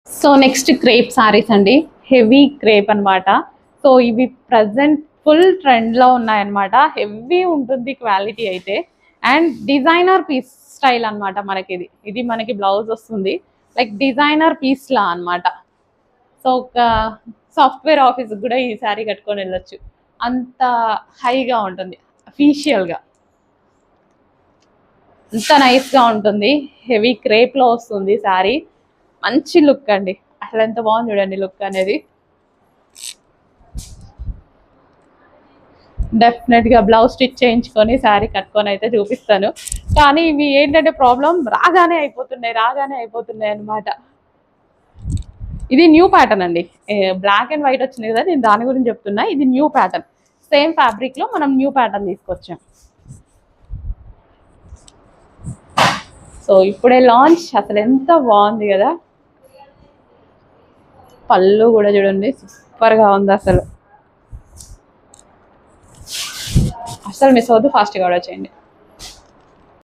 So next crepe saris అండి, heavy crepe అనమాట. So ఇవి ప్రజెంట్ ఫుల్ ట్రెండ్లో ఉన్నాయన్నమాట. హెవీ ఉంటుంది క్వాలిటీ అయితే, అండ్ డిజైనర్ పీస్ స్టైల్ అనమాట. మనకి ఇది మనకి బ్లౌజ్ వస్తుంది, లైక్ డిజైనర్ పీస్లా అనమాట. సో ఒక సాఫ్ట్వేర్ ఆఫీస్కి కూడా ఈ శారీ కట్టుకొని వెళ్ళొచ్చు, అంత హైగా ఉంటుంది, అఫీషియల్గా అంత నైస్గా ఉంటుంది. హెవీ క్రేప్లో వస్తుంది శారీ, మంచి లుక్ అండి. అసలు ఎంత బాగుంది చూడండి లుక్ అనేది. డెఫినెట్గా బ్లౌజ్ స్టిచ్ చేయించుకొని శారీ కట్టుకొని అయితే చూపిస్తాను. కానీ ఇవి ఏంటంటే ప్రాబ్లం, రాగానే అయిపోతున్నాయి అనమాట. ఇది న్యూ ప్యాటర్న్ అండి, బ్లాక్ అండ్ వైట్ వచ్చింది కదా, నేను దాని గురించి చెప్తున్నా. ఇది న్యూ ప్యాటర్న్, సేమ్ ఫ్యాబ్రిక్లో మనం న్యూ ప్యాటర్న్ తీసుకొచ్చాం. సో ఇప్పుడే లాంచ్, అసలు ఎంత బాగుంది కదా. పళ్ళు కూడా చూడండి, సూపర్గా ఉంది అసలు. మిస్ అవ్వద్దు, ఫాస్ట్గా ఆర్డర్ చేయండి.